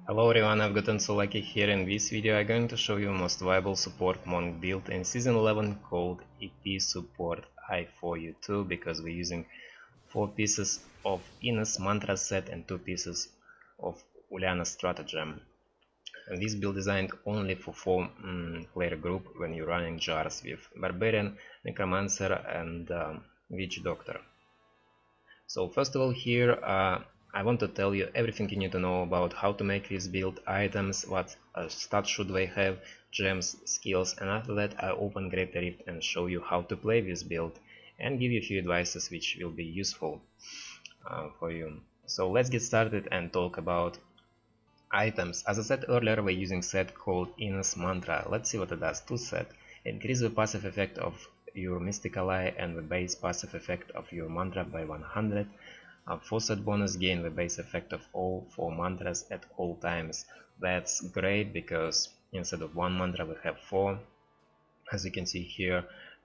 Hello everyone, IveGottenSoLucky here. In this video I'm going to show you most viable support monk build in season 11 called EP support I4U2 because we're using 4 pieces of Inna's mantra set and 2 pieces of Uliana stratagem. And this build designed only for 4 player group when you're running jars with Barbarian, Necromancer and Witch Doctor. So first of all here I want to tell you everything you need to know about how to make this build, items, what stats should they have, gems, skills, and after that I open Great Rift and show you how to play this build and give you a few advices which will be useful for you. So let's get started and talk about items. As I said earlier, we're using set called Inna's Mantra. Let's see what it does. 2 set. Increase the passive effect of your Mystic Ally and the base passive effect of your mantra by 100. 4 set bonus, gain the base effect of all 4 mantras at all times. That's great because instead of 1 mantra we have 4, as you can see here,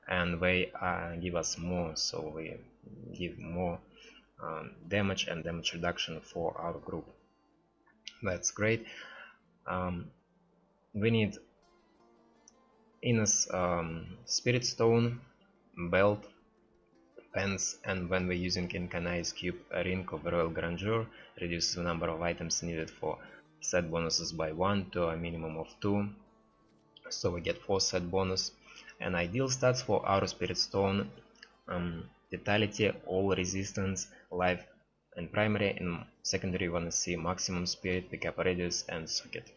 and they give us more, so we give more damage and damage reduction for our group. That's great. We need Inna's Spirit Stone, belt, pens, and when we're using Incarnate Cube, a ring of Royal Grandeur reduces the number of items needed for set bonuses by 1 to a minimum of 2, so we get 4 set bonus. And ideal stats for our Spirit Stone: Vitality, all resistance, life and primary. In secondary you wanna see maximum spirit, pickup radius and socket.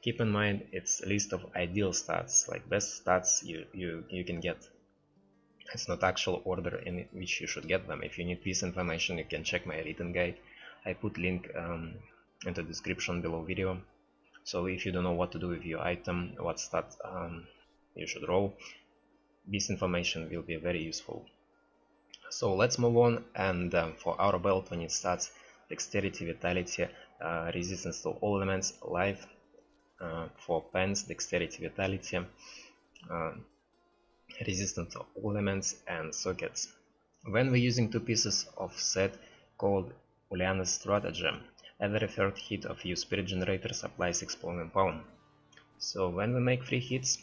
Keep in mind it's a list of ideal stats, like best stats you can get. It's not actual order in which you should get them. If you need this information you can check my written guide. I put link in the description below video. So if you don't know what to do with your item, what stat you should roll, this information will be very useful. So let's move on, and for our belt we need stats: dexterity, vitality, resistance to all elements, life. For pens, dexterity, vitality, resistance to all elements and sockets. When we're using 2 pieces of set called Uliana's stratagem, every 3rd hit of your spirit generators applies exploding palm. So when we make 3 hits,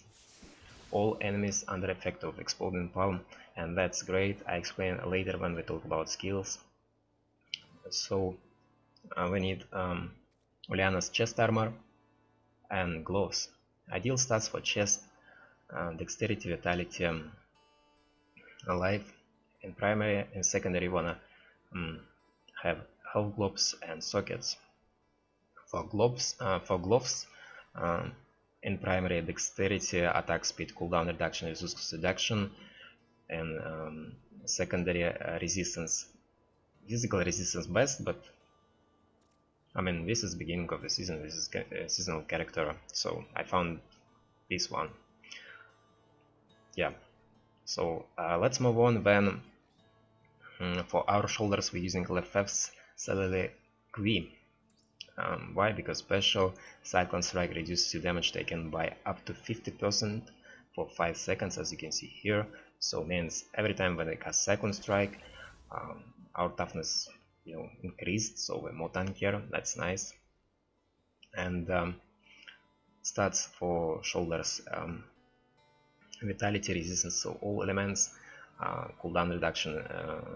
all enemies under effect of exploding palm, and that's great. I explain later when we talk about skills. So we need Uliana's chest armor and gloves. Ideal stats for chest: dexterity, vitality, life in primary. In secondary you wanna have health globes and sockets. For gloves in primary, dexterity, attack speed, cooldown reduction, resistance reduction, and secondary resistance, physical resistance best, but I mean this is beginning of the season, this is a seasonal character, so I found this one. Yeah, so let's move on. Then for our shoulders we're using Lefebvre's Cellular Qui. Why? Because special Cyclone Strike reduces your damage taken by up to 50% for 5 seconds, as you can see here. So means every time when I cast Cyclone Strike, our toughness increased, so we're more tankier. That's nice. And stats for shoulders: vitality, resistance to all elements, cooldown reduction,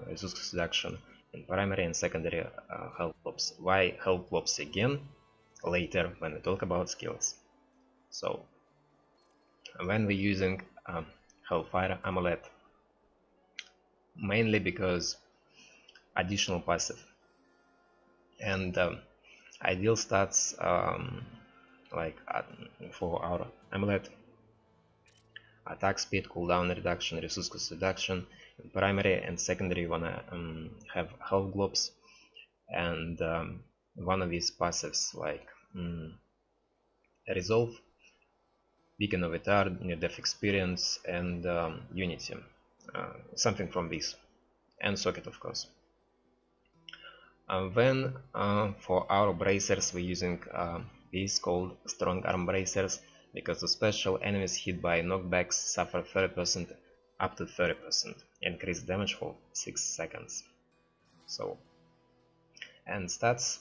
resistance reduction in primary and secondary, health globes. Why health globes again? Later when we talk about skills. So when we're using Hellfire Amulet, mainly because additional passive, and ideal stats like for our amulet: attack speed, cooldown reduction, resistance reduction. In primary and secondary you wanna have health globes, and one of these passives like resolve, beacon of retard, near death experience, and unity, something from this, and socket of course. Then for our bracers we're using these called strong arm bracers, because the special enemies hit by knockbacks suffer 30% up to 30% increased damage for 6 seconds. So, and stats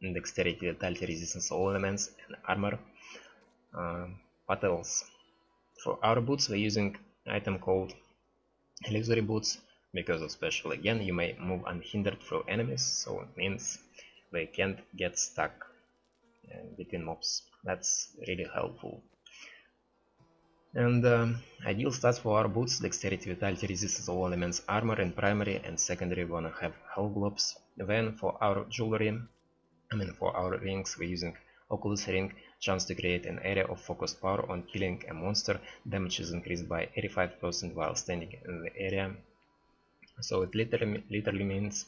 dexterity, vitality, resistance, all elements, and armor. What else? For our boots, we're using item called illusory boots because of special. Again, you may move unhindered through enemies, so it means they can't get stuck between mobs. That's really helpful. And ideal stats for our boots: dexterity, vitality, resistance, all elements, armor in primary, and secondary we wanna have hull globes. Then for our jewelry, for our rings, we're using Oculus ring, chance to create an area of focused power on killing a monster. Damage is increased by 85% while standing in the area. So it literally means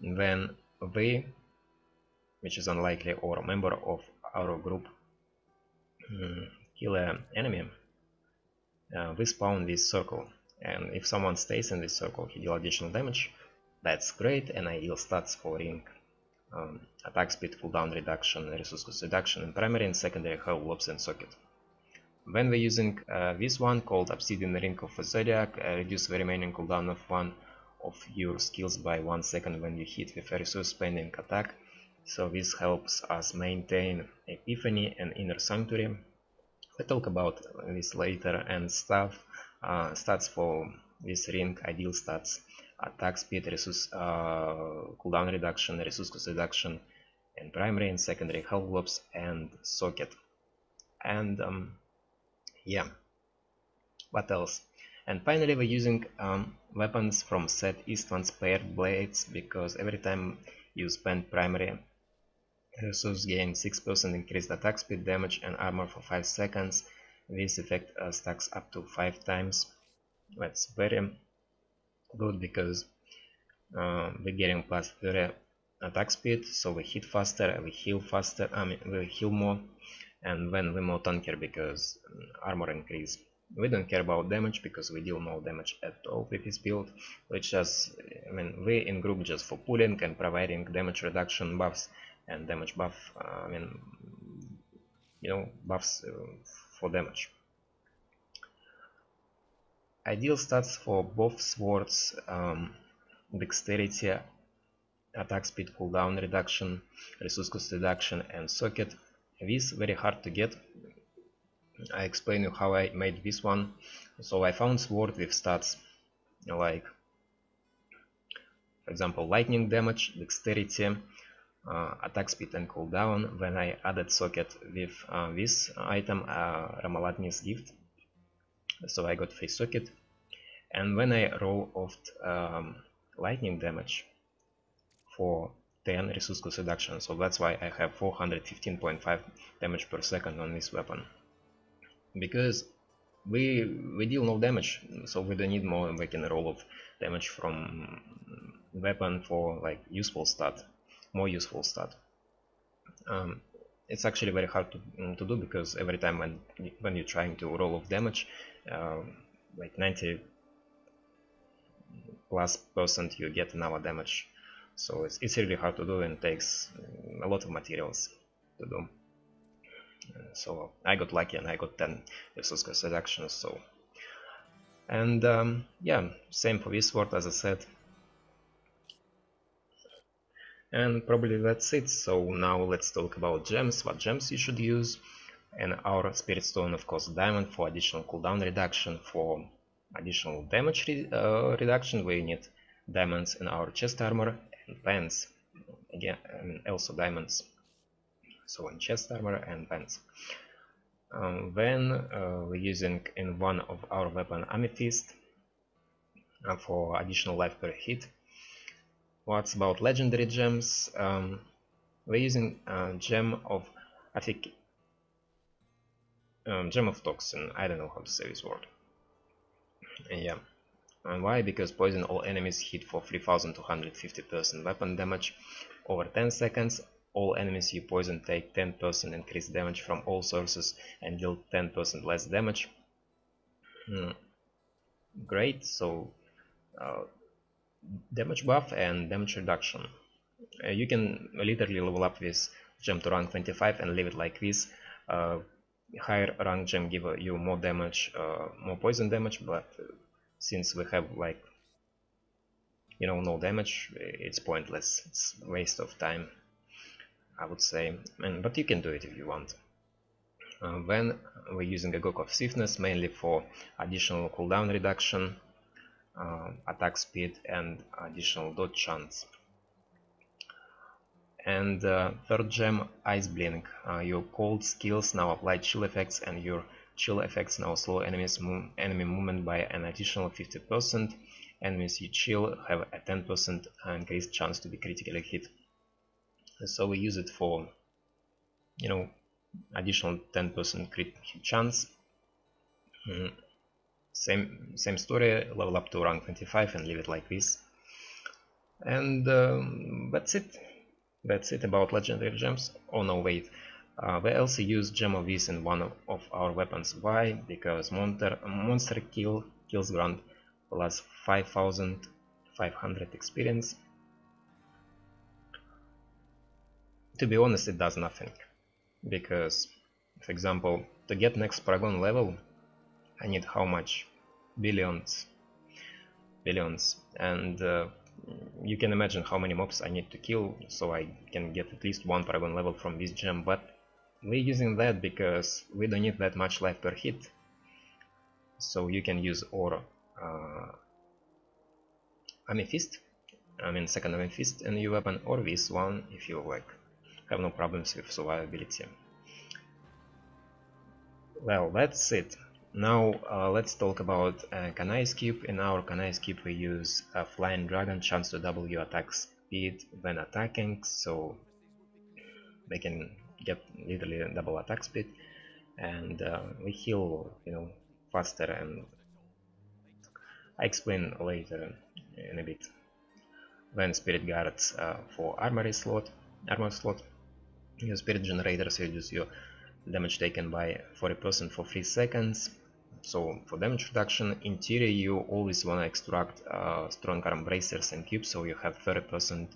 when we, which is unlikely, or a member of our group kill an enemy, we spawn this circle, and if someone stays in this circle, he deals additional damage. That's great, and ideal stats for ring: attack speed, cooldown reduction, resource cost reduction in primary, and secondary hull globes and socket. When we're using this one called Obsidian Ring of the Zodiac, reduce the remaining cooldown of one of your skills by 1 second when you hit with a resource spending attack. So this helps us maintain Epiphany and Inner Sanctuary. We'll talk about this later. And stats for this ring: ideal stats, attack speed, resource cooldown reduction, resource cost reduction in primary and secondary hull globes and socket. And yeah, what else? And finally, we're using weapons from set Eastman's paired blades, because every time you spend primary resource, gain 6% increased attack speed, damage, and armor for 5 seconds. This effect stacks up to 5 times. That's very good because we're getting plus 30 attack speed, so we hit faster, we heal faster, we heal more, and then we're more tankier because armor increase. We don't care about damage because we deal no damage at all with this build, which just, we in group just for pulling and providing damage reduction buffs and damage buff, buffs for damage. Ideal stats for both swords: dexterity, attack speed, cooldown reduction, resource cost reduction, and socket. This very hard to get. I explain you how I made this one. So I found sword with stats like, for example, lightning damage, dexterity, attack speed and cooldown. When I added socket with this item, Ramalatni's gift, so I got free socket. And when I roll off lightning damage for 10 resource cost reduction, so that's why I have 415.5 damage per second on this weapon, because we deal no damage, so we don't need more. We can roll off damage from weapon for like more useful stat. It's actually very hard to do, because every time when you're trying to roll off damage, like 90+ % you get another damage, so it's really hard to do and takes a lot of materials to do. So I got lucky and I got 10 resource cost reductions. So, and yeah, same for this sword, as I said. And probably that's it. So now let's talk about gems, what gems you should use. And our spirit stone, of course, diamond for additional cooldown reduction. For additional damage reduction, we need diamonds in our chest armor and pants. Again, also diamonds, so in chest armor and pants. Then we're using in one of our weapon amethyst for additional life per hit. What's about legendary gems? We're using gem of, I think, gem of toxin. I don't know how to say this word. Yeah. And why? Because poison all enemies hit for 3250% weapon damage over 10 seconds. All enemies you poison take 10% increased damage from all sources and deal 10% less damage. Great. So damage buff and damage reduction. You can literally level up this gem to rank 25 and leave it like this. Higher rank gem give you more damage, more poison damage, but since we have like, no damage, it's pointless. It's a waste of time. I would say, but you can do it if you want. Then we're using a Gok of Swiftness mainly for additional cooldown reduction, attack speed, and additional dodge chance. And third gem, Ice Blink. Your cold skills now apply chill effects, and your chill effects now slow enemy movement by an additional 50%. Enemies you chill have a 10% increased chance to be critically hit. So we use it for, you know, additional 10% crit hit chance. Same story, level up to rank 25 and leave it like this. And that's it. That's it about legendary gems. Oh no, wait. We also use gem of this in one of our weapons. Why? Because monster kills grant plus 5500 experience. To be honest, it does nothing. Because, for example, to get next Paragon level, I need how much? Billions. And you can imagine how many mobs I need to kill so I can get at least one Paragon level from this gem, but we're using that because we don't need that much life per hit. So you can use or Amethyst, second Amethyst in your weapon, or this one if you like have no problems with survivability. Well, that's it. Now let's talk about Kanai's cube. In our Kanai's cube we use a Flying Dragon, chance to double your attack speed when attacking, so they can get literally double attack speed, and we heal, faster, and I explain later in a bit. Then Spirit Guards for armor slot. Your Spirit Generators reduce your damage taken by 40% for 3 seconds. So for damage reduction, interior you always want to extract strong arm bracers and cubes, so you have 30%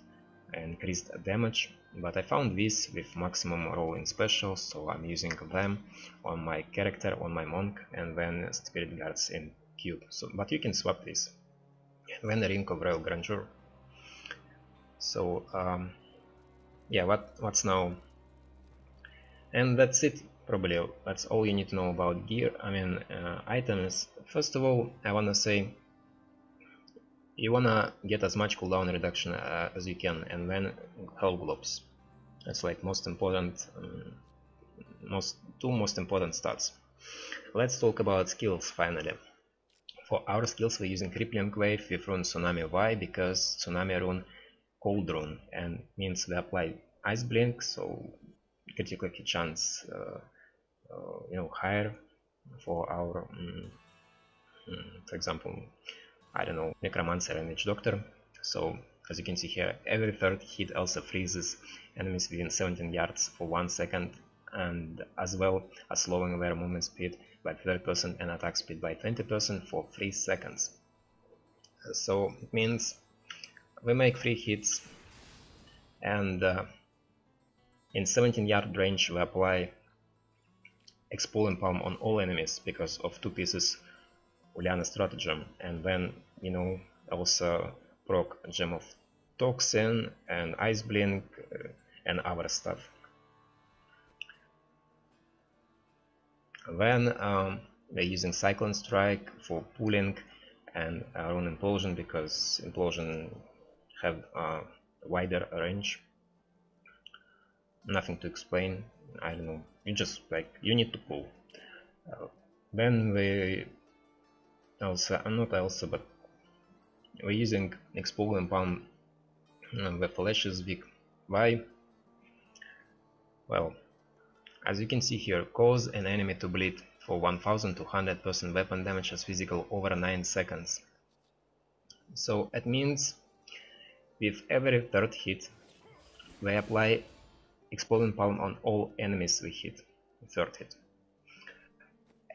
increased damage. But I found this with maximum rolling specials, so I'm using them on my character, on my monk, and then Spirit Guards in cube. So, but you can swap this. And then the Ring of Royal Grandeur. So yeah, what's now? And that's it. Probably that's all you need to know about gear, items. First of all, I wanna say you wanna get as much cooldown reduction as you can, and then health globes. That's like most important, two most important stats. Let's talk about skills finally. For our skills, we're using Crippling Wave with rune Tsunami. Why? Because Tsunami rune cold rune, and means we apply Ice Blink, so critical hit chance higher for our for example, I don't know, Necromancer and Witch Doctor. So as you can see here, every third hit also freezes enemies within 17 yards for 1 second, and as well as slowing their movement speed by 30% and attack speed by 20% for 3 seconds. So it means we make 3 hits, and in 17-yard range we apply Expulling Palm on all enemies because of 2 pieces Uliana stratagem, and then also proc Gem of Toxin and Ice Blink and other stuff. Then we're using Cyclone Strike for pulling and Rune Implosion because Implosion have a wider range. Nothing to explain, I don't know, you need to pull. Then we we're using Expulling Palm the Flash is weak. Why? Well, as you can see here, cause an enemy to bleed for 1200% weapon damage as physical over 9 seconds. So it means with every third hit we apply Exploding Palm on all enemies we hit, third hit.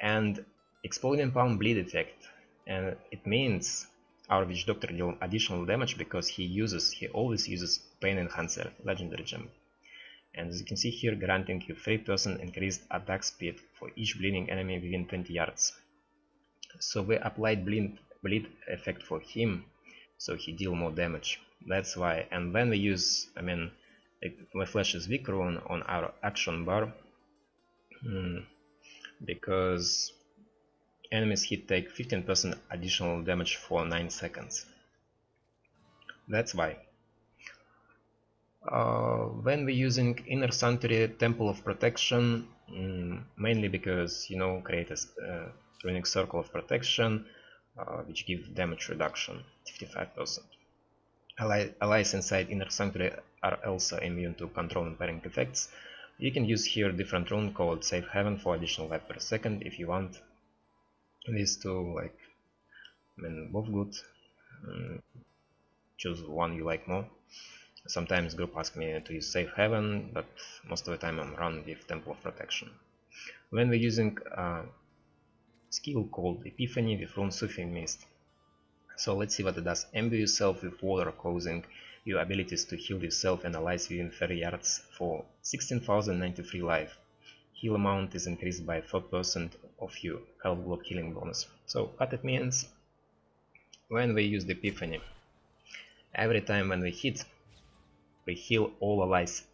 And Exploding Palm bleed effect, and it means our Witch Doctor deal additional damage because he always uses Pain Enhancer legendary gem. And as you can see here, granting you 3% increased attack speed for each bleeding enemy within 20 yards. So we applied bleed effect for him, so he deal more damage. That's why. And then we use, my flash is weak rune on our action bar, because enemies hit take 15% additional damage for 9 seconds. That's why. When we're using Inner Sanctuary Temple of Protection, mainly because, create a runic circle of protection, which give damage reduction 55%. Allies inside Inner Sanctuary are also immune to control and pairing effects. You can use here different rune called Safe Haven for additional life per second if you want. These two, both good. Choose one you like more. Sometimes group asks me to use Safe Haven, but most of the time I'm running with Temple of Protection. When we're using a skill called Epiphany with rune Soothing Mist. So let's see what it does. Imbue yourself with water, causing your abilities to heal yourself and allies within 30 yards for 16,093 life. Heal amount is increased by 4% of your health block healing bonus. So what it means, when we use the Epiphany, every time when we hit, we heal all allies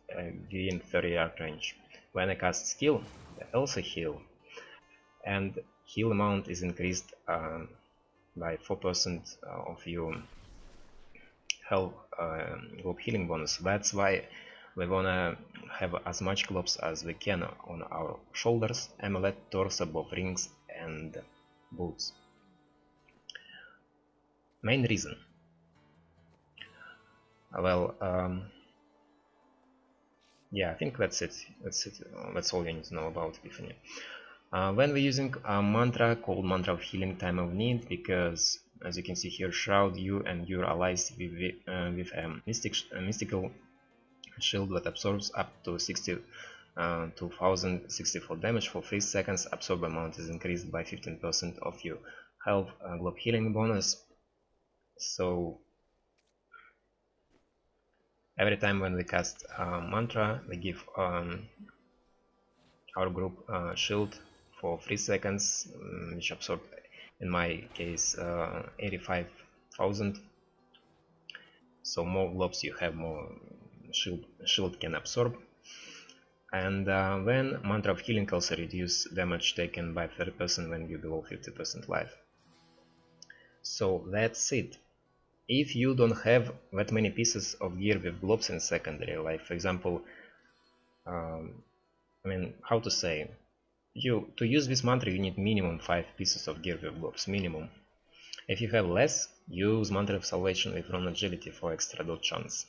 within 30 yard range. When I cast skill, I also heal, and heal amount is increased by 4% of your health globe healing bonus. That's why we wanna have as much globes as we can on our shoulders, amulet, torso, both rings and boots. Main reason. Well, yeah, I think that's it. That's all you need to know about Epiphany. When we're using a mantra called Mantra of Healing Time of Need, because as you can see here, shroud you and your allies with a mystical shield that absorbs up to 2064 damage for 3 seconds. Absorb amount is increased by 15% of your health globe healing bonus. So every time when we cast mantra, we give our group shield for 3 seconds, which absorb, in my case, 85,000. So more globes you have, more shield can absorb. And when Mantra of Healing also reduce damage taken by 30% when you below 50% life. So that's it. If you don't have that many pieces of gear with globes in secondary, like for example, how to say, to use this mantra you need minimum 5 pieces of gear with globes, minimum. If you have less, use Mantra of Salvation with rune agility for extra dodge chance,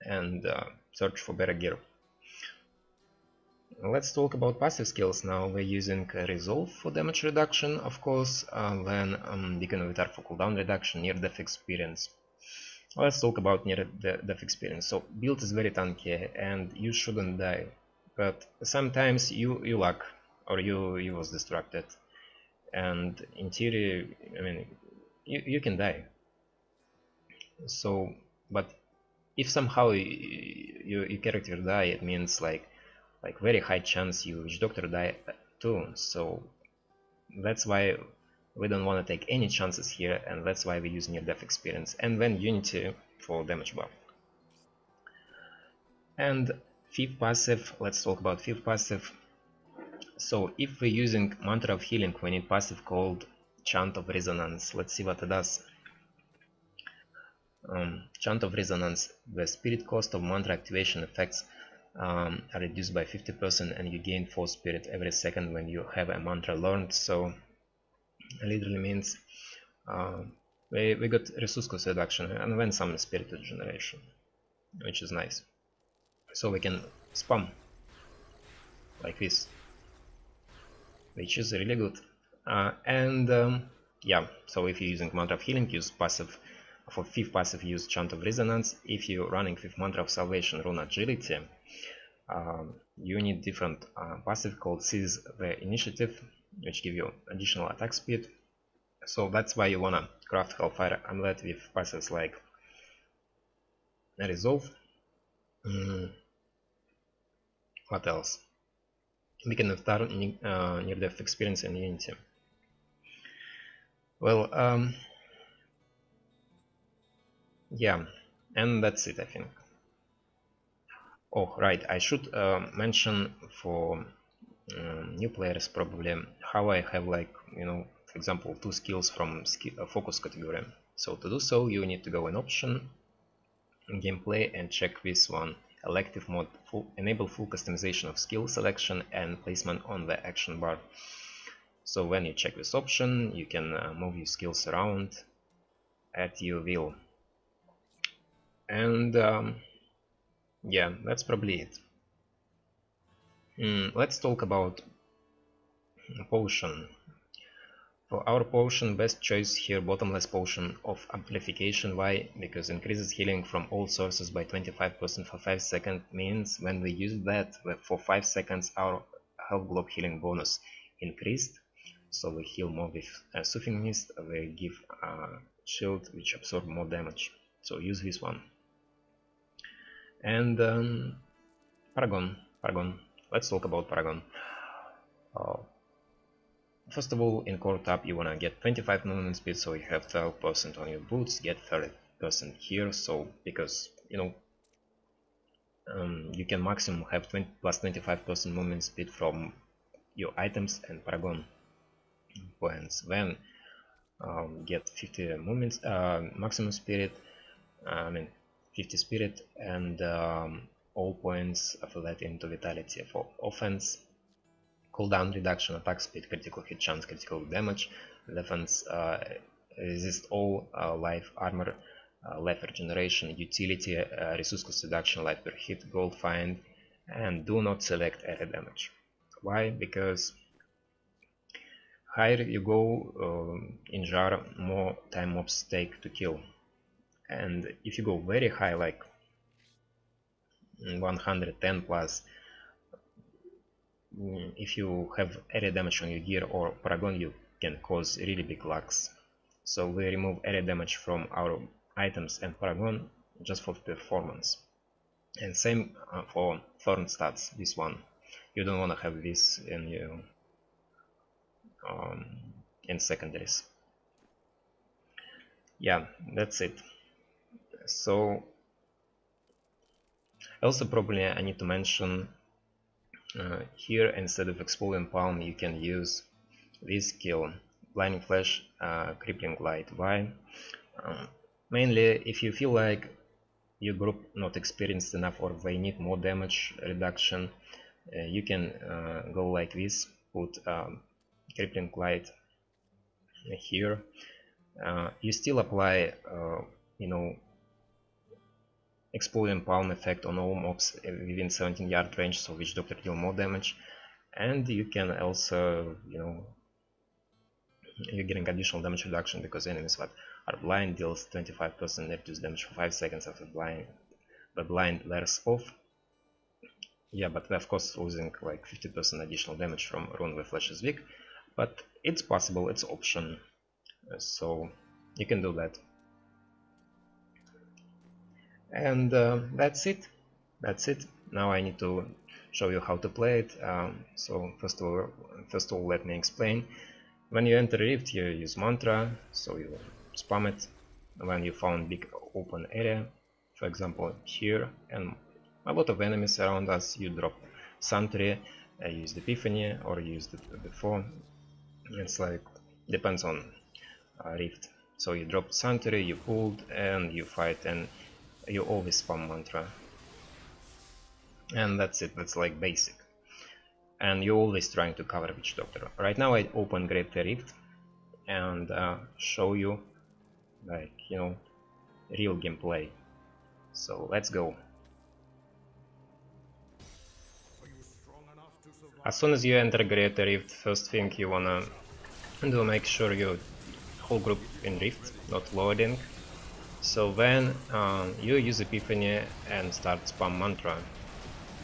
and search for better gear. Let's talk about passive skills now. We're using Resolve for damage reduction, of course, then Beacon of Vitar for cooldown reduction, near death experience. Let's talk about near death experience. So build is very tanky and you shouldn't die, but sometimes you luck or you was distracted, and in theory, you can die. So, but if somehow your character die, it means like very high chance you witch doctor die too. So that's why we don't want to take any chances here, and that's why we use near death experience, and then unity for damage buff. And fifth passive, let's talk about fifth passive. So if we're using Mantra of Healing, we need passive called Chant of Resonance. Let's see what it does. Chant of Resonance, the spirit cost of mantra activation effects are reduced by 50%, and you gain 4 spirit every second when you have a mantra learned. So literally means we got resource cost reduction and then some spirit regeneration, which is nice. So we can spam like this, which is really good. Yeah, so if you're using Mantra of Healing, use passive. For fifth passive, use Chant of Resonance. If you're running with Mantra of Salvation, Rune Agility, you need different passive called Seize the Initiative, which give you additional attack speed. So that's why you wanna craft Hellfire Amulet with passives like Resolve. What else? Beacon of Tar, Near Death Experience, and Unity. Well, yeah, And that's it, I think. Oh, right, I should mention for new players probably how I have, like, you know, for example, 2 skills from focus category. So to do so, you need to go in option, gameplay, and check this one, elective mode, enable full customization of skill selection and placement on the action bar. So when you check this option, you can move your skills around at your will. And yeah, that's probably it. Let's talk about potion. For our potion, best choice here, bottomless potion of amplification. Why? Because increases healing from all sources by 25% for 5 seconds, means when we use that for 5 seconds our health globe healing bonus increased. So we heal more with Soothing Mist, we give shield which absorb more damage. So use this one. And Paragon. Let's talk about Paragon. First of all, in core tab you wanna get 25 movement speed, so you have 12% on your boots, get 30% here, so because, you know, you can maximum have plus 25% movement speed from your items and Paragon points. Then get 50 movements, maximum spirit, 50 spirit, and all points of that into vitality for offense. Cooldown reduction, attack speed, critical hit chance, critical damage, defense, resist all life, armor, life regeneration, utility, resource cost reduction, life per hit, gold find, and do not select area damage. Why? Because higher you go in jar, more time mobs take to kill. And if you go very high, like 110 plus, if you have area damage on your gear or Paragon, you can cause really big lags. So we remove area damage from our items and Paragon just for performance. And same for Thorn stats, this one. You don't want to have this in your in secondaries. Yeah, that's it. So also probably I need to mention here, instead of Exploding Palm, you can use this skill, Blinding Flash, Crippling Light. Why? Mainly if you feel like your group not experienced enough or they need more damage reduction, you can go like this, put Crippling Light here. You still apply, you know, Exploding Palm effect on all mobs within 17 yard range, so Witch Doctor deal more damage, and you can also, you know, you're getting additional damage reduction because enemies that are blind deals 25% reduced damage for 5 seconds after the blind wears off. Yeah, but we're of course losing like 50% additional damage from rune where Flash is weak, but it's possible, it's option, so you can do that. And that's it. Now I need to show you how to play it. So first of all let me explain. When you enter Rift, you use mantra, so you spam it when you found big open area, for example here, and a lot of enemies around us. You drop Santry, use the Epiphany, or use it before. It's like depends on Rift. So you drop Santry, you pulled, and you fight, and you always spam mantra, and that's it. That's like basic, and you're always trying to cover Witch Doctor. Right now I open Great Rift and show you, like, you know, real gameplay. So let's go. As soon as you enter Great Rift, first thing you wanna do, make sure your whole group in Rift, not loading. So then you use Epiphany and start spam mantra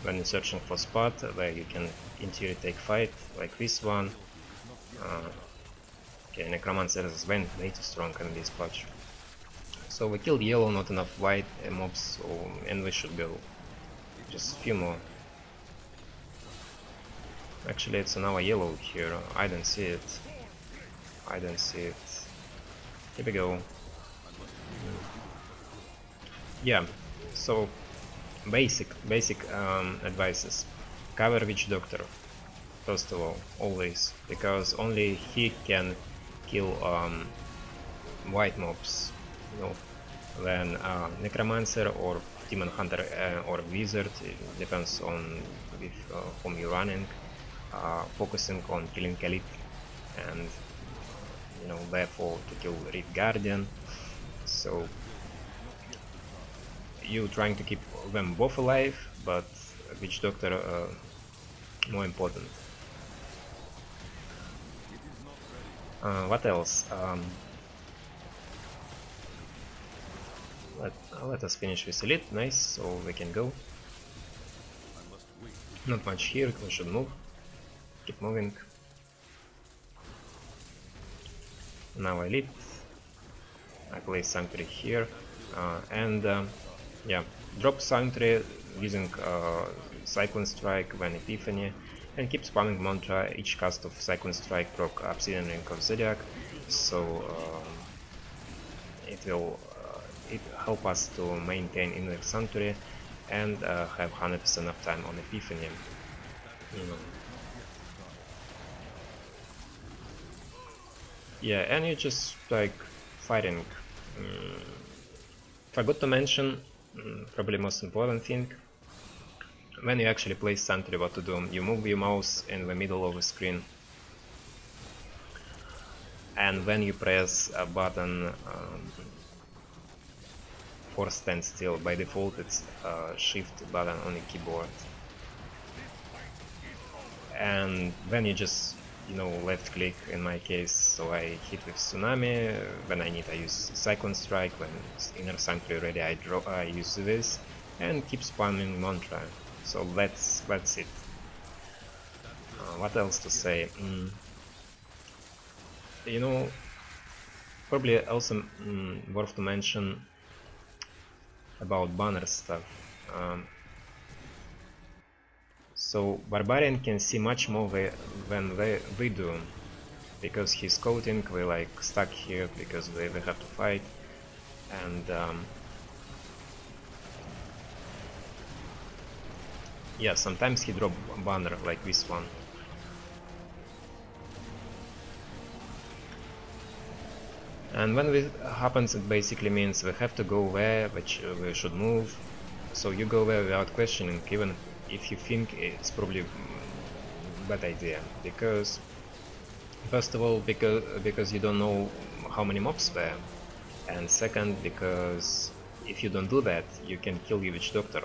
when you're searching for spot where you can in theory take fight, like this one. Okay, Necromancer is way too strong in this patch. So we killed yellow, not enough white mobs, so, and we should go just a few more. Actually it's another yellow here, I don't see it. Here we go. yeah, so basic advices. Cover Witch Doctor first of all, always, because only he can kill white mobs, you know. When Necromancer or Demon Hunter or Wizard, it depends on with whom you're running, focusing on killing Elite and, you know, therefore to kill Reef Guardian. So you trying to keep them both alive, but Witch Doctor more important. What else? Let us finish with Elite, nice, so we can go. Not much here, we should move. Keep moving. Now Elite. I place Sanctuary here, and yeah, drop Sanctuary using Cyclone Strike when Epiphany, and keep spamming mantra. Each cast of Cyclone Strike proc Obsidian Ring of Zodiac, so it will help us to maintain inner Sanctuary and have 100% uptime on Epiphany. You know. Yeah, and you just like fighting. Forgot to mention, probably most important thing, when you actually play Sanctuary, what to do. You move your mouse in the middle of the screen, and when you press a button for stand still, by default it's shift button on the keyboard, and when you just, you know, left click in my case, so I hit with Tsunami. When I need, I use Cyclone Strike. When inner Sanctuary ready, I use this and keep spamming mantra. So that's it. What else to say? You know, probably also worth to mention about banner stuff. So Barbarian can see much more than we do, because he's scouting, we like stuck here because we have to fight, and yeah, sometimes he drop banner like this one. And when this happens, it basically means we have to go there, which we should move. So you go there without questioning, even if you think it's probably a bad idea, because first of all, because you don't know how many mobs there, and second, because if you don't do that, you can kill your Witch Doctor,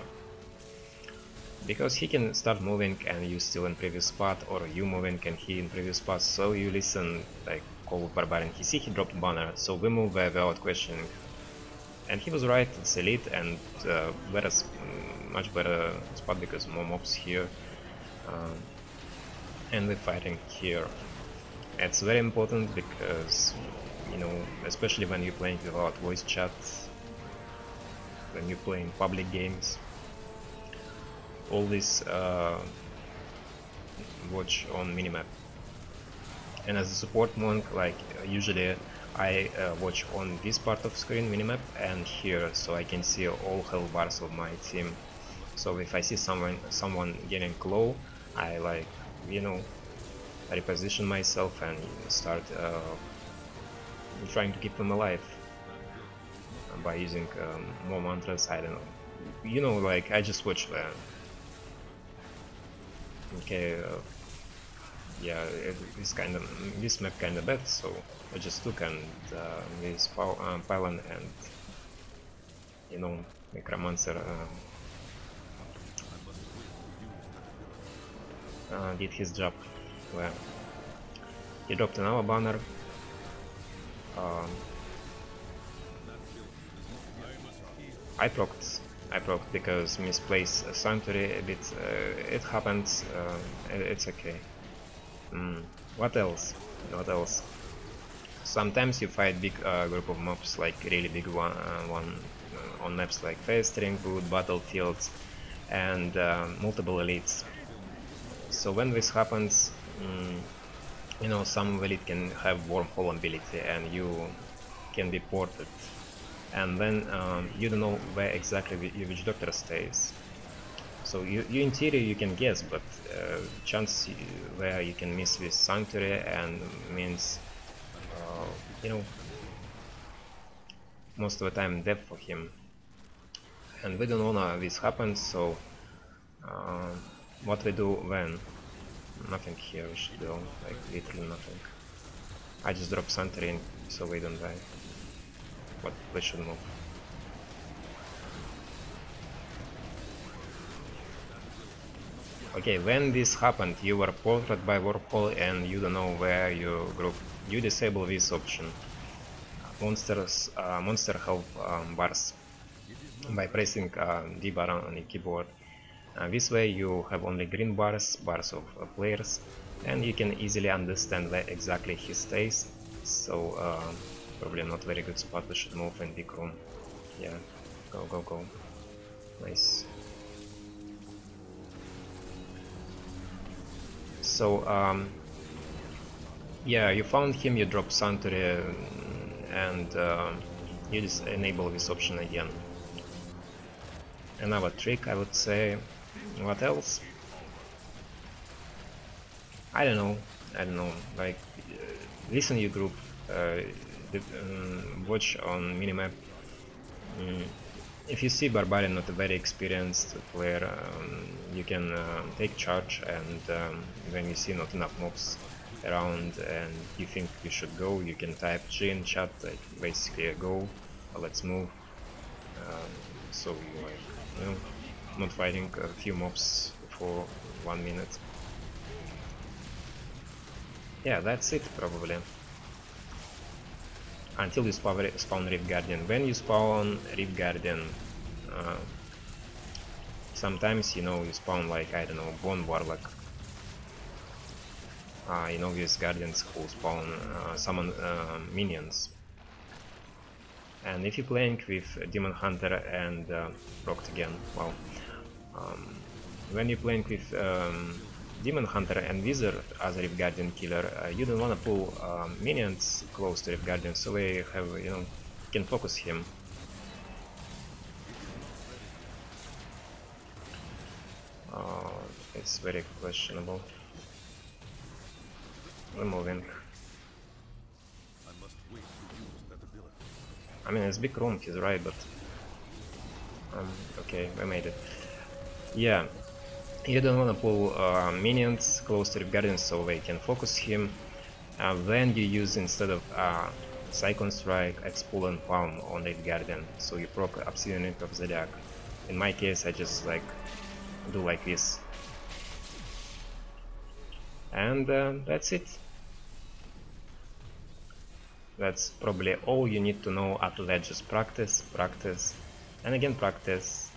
because he can start moving and you still in previous spot, or you moving and he in previous spot. So you listen, like call Barbarian, he dropped banner, so we move there without questioning. And he was right, it's Elite and much better spot because more mobs here, and we're fighting here. It's very important because, you know, especially when you're playing without voice chat, when you're playing public games, always watch on minimap. And as a support monk, like usually I watch on this part of screen minimap and here, so I can see all health bars of my team. So if I see someone getting low, I like, you know, reposition myself and start trying to keep them alive by using more mantras. I don't know, you know, like I just watch the okay. Yeah, this map kinda bad, so I just took and this pylon and, you know, Necromancer did his job. Where he dropped another banner. I procced because misplaced Sanctuary a bit. It happens. It's okay. What else? Sometimes you fight big group of mobs, like really big one on maps like Phase Ringwood, Battlefields, and multiple elites. So when this happens, you know, some elite can have wormhole ability and you can be ported. and then you don't know where exactly your witch doctor stays. So you in theory you can guess, but chance where you can miss with Sanctuary and means you know, most of the time death for him, and we don't wanna this happens. So what we do when nothing here, we should go like literally nothing. I just drop Sanctuary so we don't die, but we should move. Okay, when this happened, you were ported by Warpole and you don't know where you group. You disable this option. Monster health bars by pressing D bar on the keyboard. This way you have only green bars of players, and you can easily understand where exactly he stays. So probably not very good spot. We should move in big room. Yeah, go. Nice. So yeah, you found him, you drop Sanctuary, and you just enable this option again. Another trick, I would say. What else? I don't know. Like, listen your group, watch on minimap. If you see Barbarian not a very experienced player, you can take charge, and when you see not enough mobs around and you think you should go, you can type G in chat, like basically go, let's move. So you like, you know, not fighting a few mobs for 1 minute. Yeah, that's it probably. Until you spawn Rift Guardian. When you spawn Rift Guardian, sometimes, you know, you spawn like, I don't know, Bone Warlock. You know, these Guardians who spawn summon minions. And if you're playing with Demon Hunter and procced again, well, when you're playing with Demon Hunter and Wizard as a Rift Guardian killer, you don't want to pull minions close to Rift Guardian, so they have, you know, can focus him. It's very questionable. We're moving. I mean, it's big room, he's right, but okay, we made it. Yeah, you don't want to pull minions close to Rift Guardian so they can focus him. Then you use, instead of Cyclone Strike, X-Pull and Palm on Rift Guardian, so you proc Obsidian Ring of Zodiac. In my case, I just like do like this. And that's it. That's probably all you need to know. After that, just practice, and again practice.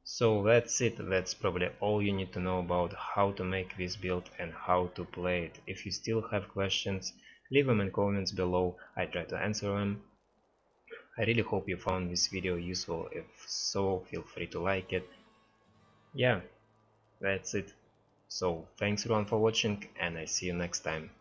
So that's it. That's probably all you need to know about how to make this build and how to play it. If you still have questions, leave them in comments below. I try to answer them. I really hope you found this video useful. If so, feel free to like it. Yeah, that's it. So thanks everyone for watching, and I see you next time.